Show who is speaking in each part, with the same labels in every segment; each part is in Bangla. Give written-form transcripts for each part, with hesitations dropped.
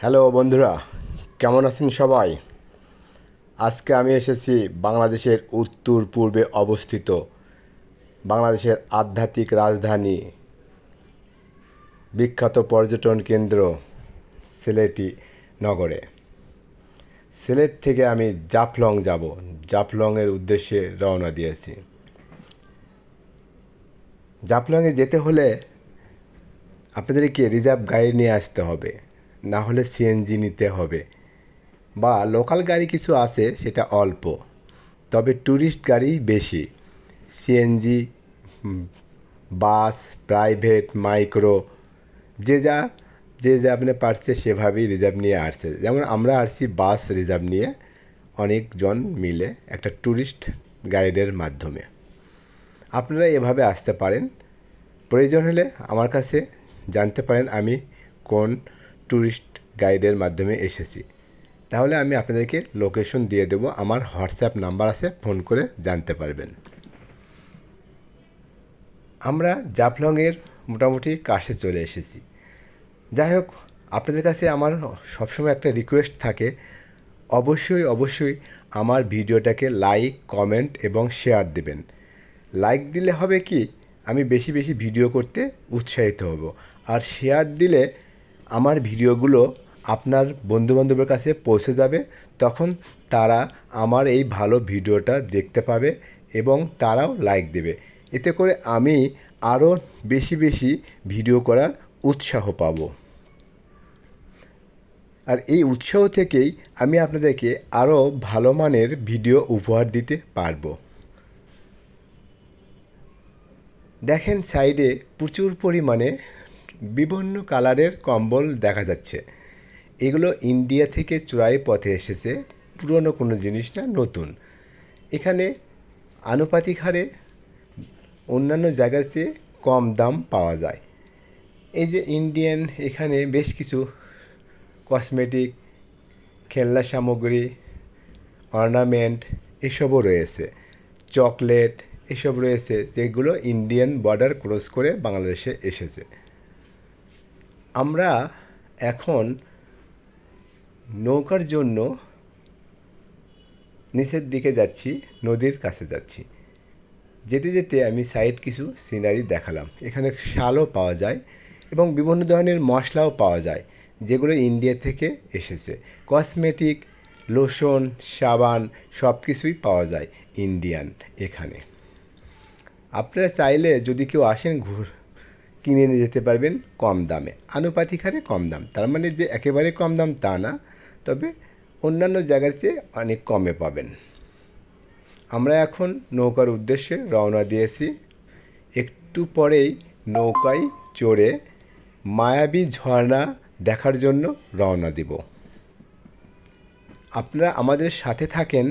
Speaker 1: হ্যালো বন্ধুরা, কেমন আছেন সবাই? আজকে আমি এসেছি বাংলাদেশের উত্তর পূর্বে অবস্থিত বাংলাদেশের আধ্যাত্মিক রাজধানী, বিখ্যাত পর্যটন কেন্দ্র সিলেটি নগরে। সিলেট থেকে আমি জাফলং যাব। জাফলংয়ের উদ্দেশ্যে রওনা দিয়েছি। জাফলংয়ে যেতে হলে আপনাদেরকে রিজার্ভ গাড়ি নিয়ে আসতে হবে, না হলে সিএনজি নিতে হবে, বা লোকাল গাড়ি কিছু আছে সেটা অল্প, তবে ট্যুরিস্ট গাড়ি বেশি। সিএনজি, বাস, প্রাইভেট, মাইক্রো, যে যা যে যা আপনি পারছে সেভাবেই রিজার্ভ নিয়ে আসছে। যেমন আমরা আসছি বাস রিজার্ভ নিয়ে, অনেকজন মিলে একটা ট্যুরিস্ট গাইডের মাধ্যমে। আপনারা এভাবে আসতে পারেন। প্রয়োজন হলে আমার কাছে জানতে পারেন আমি কোন ট্যুরিস্ট গাইডের মাধ্যমে এসেছি। তাহলে আমি আপনাদেরকে লোকেশন দিয়ে দেবো, আমার হোয়াটসঅ্যাপ নাম্বার আছে, ফোন করে জানতে পারবেন। আমরা জাফলংয়ের মোটামুটি কাছে চলে এসেছি। যাই হোক, আপনাদের কাছে আমার সবসময় একটা রিকোয়েস্ট থাকে, অবশ্যই আমার ভিডিওটাকে লাইক, কমেন্ট এবং শেয়ার দেবেন। লাইক দিলে হবে কি, আমি বেশি বেশি ভিডিও করতে উৎসাহিত হব। আর শেয়ার দিলে আমার ভিডিওগুলো আপনার বন্ধুবান্ধবের কাছে পৌঁছে যাবে, তখন তারা আমার এই ভালো ভিডিওটা দেখতে পাবে এবং তারাও লাইক দেবে। এতে করে আমি আরও বেশি বেশি ভিডিও করার উৎসাহ পাব। আর এই উৎসাহ থেকেই আমি আপনাদেরকে আরও ভালো মানের ভিডিও উপহার দিতে পারবো। দেখেন, সাইডে প্রচুর পরিমাণে বিভিন্ন কালারের কম্বল দেখা যাচ্ছে। এগুলো ইন্ডিয়া থেকে চোরাই পথে এসেছে, পুরনো কোনো জিনিস না, নতুন। এখানে আনুপাতিক হারে অন্যান্য জায়গার চেয়ে কম দাম পাওয়া যায়। এই যে ইন্ডিয়ান, এখানে বেশ কিছু কসমেটিক, খেলনা সামগ্রী, অর্নামেন্ট এসবও রয়েছে, চকলেট এসব রয়েছে, যেগুলো ইন্ডিয়ান বর্ডার ক্রস করে বাংলাদেশে এসেছে। আমরা এখন নৌকার জন্য নিচের দিকে যাচ্ছি, নদীর কাছে যাচ্ছি। যেতে যেতে আমি সাইড কিছু সিনারি দেখালাম। এখানে শালও পাওয়া যায় এবং বিভিন্ন ধরনের মশলাও পাওয়া যায়, যেগুলো ইন্ডিয়া থেকে এসেছে। কসমেটিক, লোশন, সাবান সব কিছুই পাওয়া যায় ইন্ডিয়ান এখানে। আপনারা চাইলে যদি কেউ আসেন, কিনে নিয়ে যেতে পারবেন কম দামে, আনুপাতিক হারে কম দাম। তার মানে যে একেবারে কম দাম তা না, তবে অন্যান্য জায়গার চেয়ে অনেক কমে পাবেন। আমরা এখন নৌকার উদ্দেশ্যে রওনা দিয়েছি। একটু পরেই নৌকায় চড়ে মায়াবী ঝর্ণা দেখার জন্য রওনা দিব। আপনারা আমাদের সাথে থাকেন,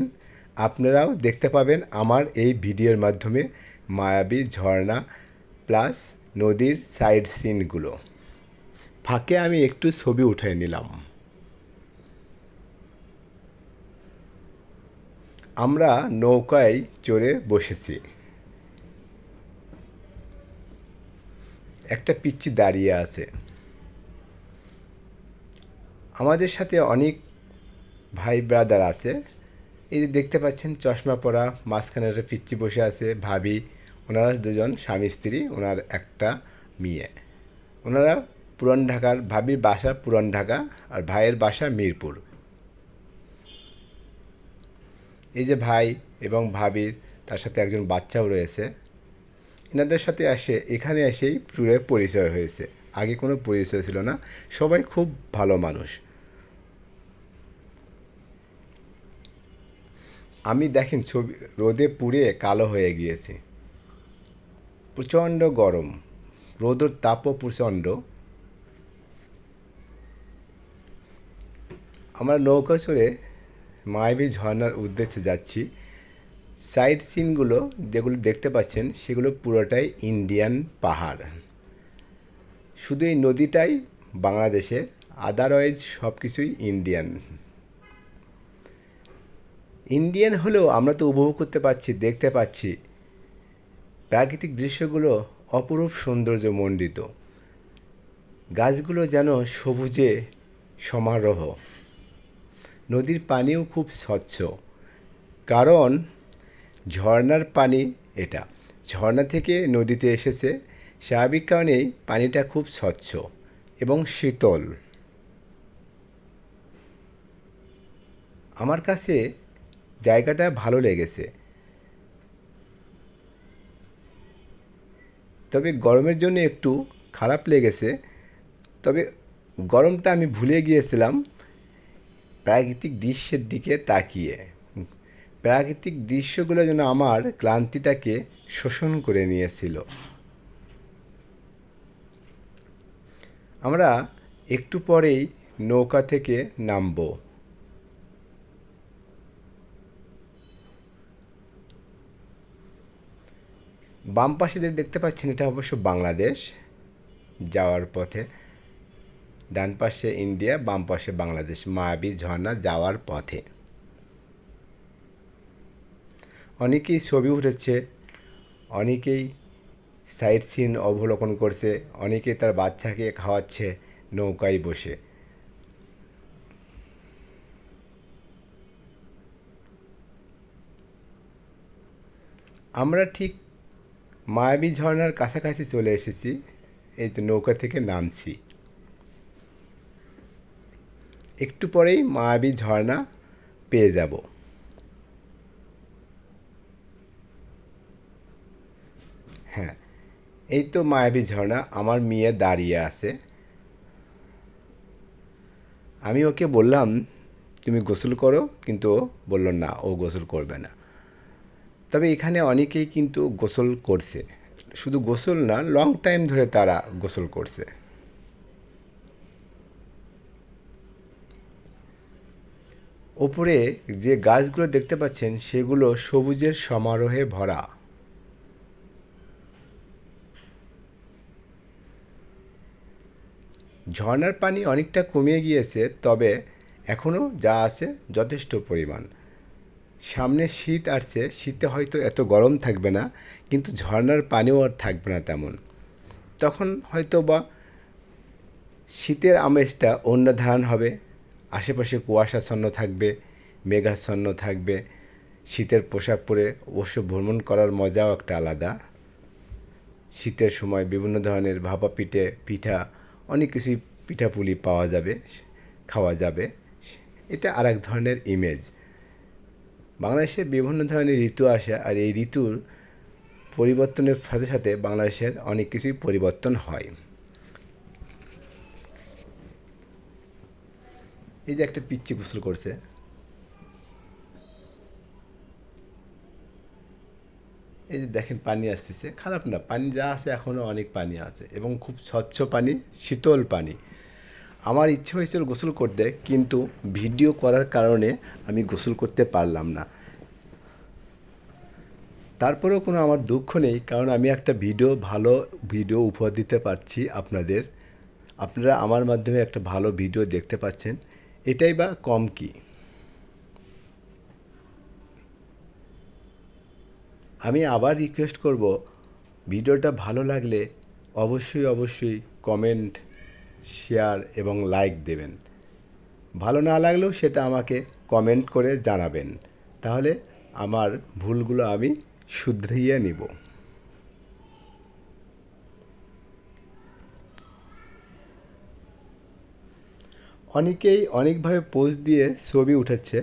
Speaker 1: আপনারাও দেখতে পাবেন আমার এই ভিডিওর মাধ্যমে মায়াবী ঝর্ণা প্লাস নদীর সাইড সিনগুলো। ফাঁকে আমি একটু ছবি উঠিয়ে নিলাম। আমরা নৌকায় চড়ে বসেছি। একটা পিচ্চি দাঁড়িয়ে আছে। আমাদের সাথে অনেক ভাই ব্রাদার আছে। এই যে দেখতে পাচ্ছেন চশমা পরা, মাঝখানে একটা পিচ্চি বসে আছে, ভাবি। ওনারা দুজন স্বামী স্ত্রী, ওনার একটা মেয়ে। ওনারা পুরান ঢাকার, ভাবির বাসা পুরান ঢাকা আর ভাইয়ের বাসা মিরপুর। এই যে ভাই এবং ভাবির, তার সাথে একজন বাচ্চাও রয়েছে। এনাদের সাথে এখানে এসেই ট্যুরে পরিচয় হয়েছে, আগে কোনো পরিচয় ছিল না। সবাই খুব ভালো মানুষ। আমি দেখেন ছবি, রোদে পুড়ে কালো হয়ে গিয়েছে। প্রচণ্ড গরম, রোদের তাপও প্রচণ্ড। আমরা নৌকা চড়ে মায়াবী ঝর্ণার উদ্দেশ্যে যাচ্ছি। সাইড সিনগুলো যেগুলো দেখতে পাচ্ছেন সেগুলো পুরোটাই ইন্ডিয়ান পাহাড়। শুধু এই নদীটাই বাংলাদেশের, আদারওয়াইজ সব কিছুই ইন্ডিয়ান। ইন্ডিয়ান হলেও আমরা তো উপভোগ করতে পারছি, দেখতে পাচ্ছি প্রাকৃতিক দৃশ্যগুলো অপরূপ সৌন্দর্যমণ্ডিত। গাছগুলো যেন সবুজে সমারোহ। নদীর পানিও খুব স্বচ্ছ, কারণ ঝর্ণার পানি এটা। ঝর্ণা থেকে নদীতে এসেছে, স্বাভাবিক কারণেই পানিটা খুব স্বচ্ছ এবং শীতল। আমার কাছে জায়গাটা ভালো লেগেছে, তবে গরমের জন্য একটু খারাপ লেগেছে। তবে গরমটা আমি ভুলে গিয়েছিলাম প্রাকৃতিক দৃশ্যের দিকে তাকিয়ে। প্রাকৃতিক দৃশ্যগুলো যেন আমার ক্লান্তিটাকে শোষণ করে নিয়েছিল। আমরা একটু পরেই নৌকা থেকে নামবো। বাম পাশে যে দেখতে পাচ্ছেন, এটা অবশ্য বাংলাদেশ যাওয়ার পথে। ডান পাশে ইন্ডিয়া, বাম পাশে বাংলাদেশ, মায়াবী ঝর্ণা যাওয়ার পথে। অনেকেই ছবি উঠেছে, অনেকেই সাইট সিন অবলোকন করছে, অনেকে তার বাচ্চাকে খাওয়াচ্ছে নৌকায় বসে। আমরা ঠিক মায়াবী ঝর্ণার কাছাকাছি চলে এসেছি। এই তো নৌকা থেকে নামছি। একটু পরেই মায়াবী ঝর্ণা পেয়ে যাব। হ্যাঁ, এই তো মায়াবী ঝর্ণা। আমার মেয়ে দাঁড়িয়ে আছে। আমি ওকে বললাম তুমি গোসল করো, কিন্তু ও বলল না, ও গোসল করবে না। তবে এখানে অনেকেই কিন্তু গোসল করছে, শুধু গোসল না, লং টাইম ধরে তারা গোসল করছে। ওপরে যে গাছগুলো দেখতে পাচ্ছেন সেগুলো সবুজের সমারোহে ভরা। ঝর্ণার পানি অনেকটা কমে গিয়েছে, তবে এখনও যা আছে যথেষ্ট পরিমাণ। সামনে শীত আসছে, শীতে হয়তো এত গরম থাকবে না, কিন্তু ঝর্ণার পানিও আর থাকবে না তেমন। তখন হয়তো বা শীতের আমেজটা অন্য ধারণ হবে। আশেপাশে কুয়াশাচ্ছন্ন থাকবে, মেঘাচ্ছন্ন থাকবে। শীতের পোশাক পরে অবশ্য ভ্রমণ করার মজাও একটা আলাদা। শীতের সময় বিভিন্ন ধরনের ভাপা পিঠা, অনেক কিছুই পিঠাপুলি পাওয়া যাবে, খাওয়া যাবে। এটা আর এক ধরনের ইমেজ। বাংলাদেশে বিভিন্ন ধরনের ঋতু আসে, আর এই ঋতুর পরিবর্তনের সাথে সাথে বাংলাদেশের অনেক কিছুই পরিবর্তন হয়। এই যে একটা পিচ্চি গোসল করছে, এই যে দেখেন পানি আসতেছে, খারাপ না, পানি যা আছে এখনও অনেক পানি আছে এবং খুব স্বচ্ছ পানি, শীতল পানি। আমার ইচ্ছে হয়েছিল গোসল করতে, কিন্তু ভিডিও করার কারণে আমি গোসল করতে পারলাম না। তারপরেও কোনো আমার দুঃখ নেই, কারণ আমি একটা ভালো ভিডিও উপহার দিতে পারছি আপনাদের। আপনারা আমার মাধ্যমে একটা ভালো ভিডিও দেখতে পাচ্ছেন, এটাই বা কম কি। আমি আবার রিকোয়েস্ট করব, ভিডিওটা ভালো লাগলে অবশ্যই অবশ্যই কমেন্ট, শেয়ার এবং লাইক দেবেন। ভালো না লাগলেও সেটা আমাকে কমেন্ট করে জানাবেন, তাহলে আমার ভুলগুলো আমি শুধরিয়ে নিব। অনেকেই অনেকভাবে পোজ দিয়ে ছবি উঠাচ্ছে।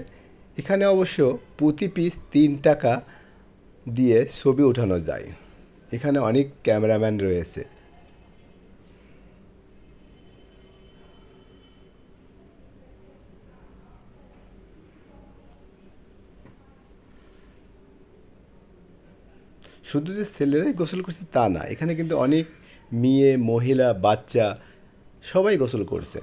Speaker 1: এখানে অবশ্য প্রতি পিস 3 টাকা দিয়ে ছবি ওঠানো যায়। এখানে অনেক ক্যামেরাম্যান রয়েছে। শুধু যে ছেলেরাই গোসল করছে তা না, এখানে কিন্তু অনেক মেয়ে, মহিলা, বাচ্চা সবাই গোসল করছে।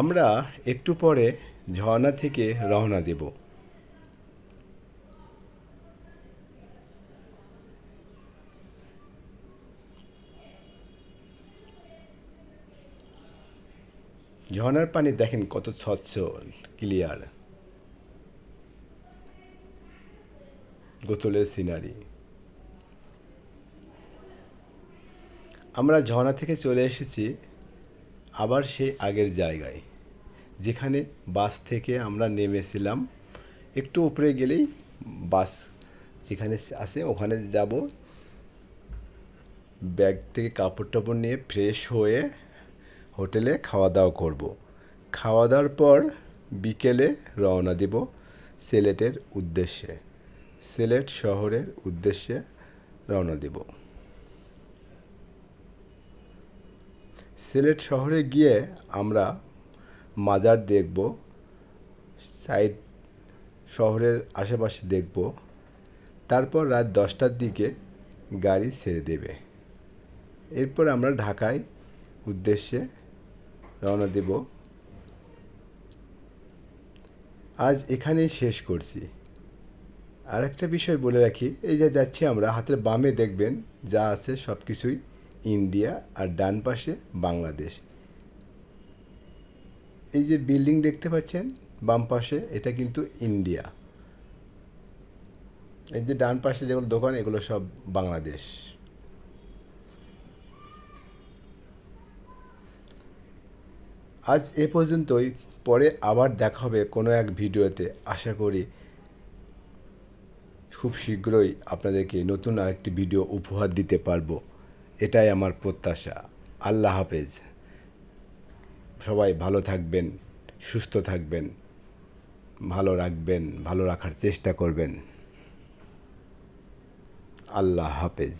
Speaker 1: আমরা একটু পরে ঝর্ণা থেকে রওনা দেব। ঝর্ণার পানি দেখেন কত স্বচ্ছ, ক্লিয়ার। গোসলের সিনারি। আমরা ঝর্ণা থেকে চলে এসেছি আবার সেই আগের জায়গায়, যেখানে বাস থেকে আমরা নেমেছিলাম। একটু উপরে গেলেই বাস যেখানে আছে ওখানে যাব। ব্যাগ থেকে কাপড় টাপড় নিয়ে ফ্রেশ হয়ে হোটেলে খাওয়া দাওয়া করব। খাওয়া দাওয়ার পর বিকেলে রওনা দেব সিলেটের উদ্দেশ্যে। সিলেট শহরের উদ্দেশ্যে রওনা দেব। সিলেট শহরে গিয়ে আমরা মাজার দেখব, সাইড শহরের আশেপাশে দেখব। তারপর রাত 10টার দিকে গাড়ি ছেড়ে দেবে। এরপর আমরা ঢাকায় উদ্দেশ্যে রওনা দেব। আজ এখানেই শেষ করছি। আর একটা বিষয় বলে রাখি, এই যে যাচ্ছি আমরা, হাতের বামে দেখবেন যা আছে সব কিছুই ইন্ডিয়া, আর ডান পাশে বাংলাদেশ। এই যে বিল্ডিং দেখতে পাচ্ছেন বাম পাশে, এটা কিন্তু ইন্ডিয়া। এই যে ডান পাশে যেগুলো দোকান, এগুলো সব বাংলাদেশ। আজ এ পর্যন্তই। পরে আবার দেখা হবে কোনো এক ভিডিওতে। আশা করি খুব শীঘ্রই আপনাদেরকে নতুন আরেকটি ভিডিও উপহার দিতে পারবো, এটাই আমার প্রত্যাশা। আল্লাহ হাফেজ। সবাই ভালো থাকবেন, সুস্থ থাকবেন, ভালো রাখবেন, ভালো রাখার চেষ্টা করবেন। আল্লাহ হাফেজ।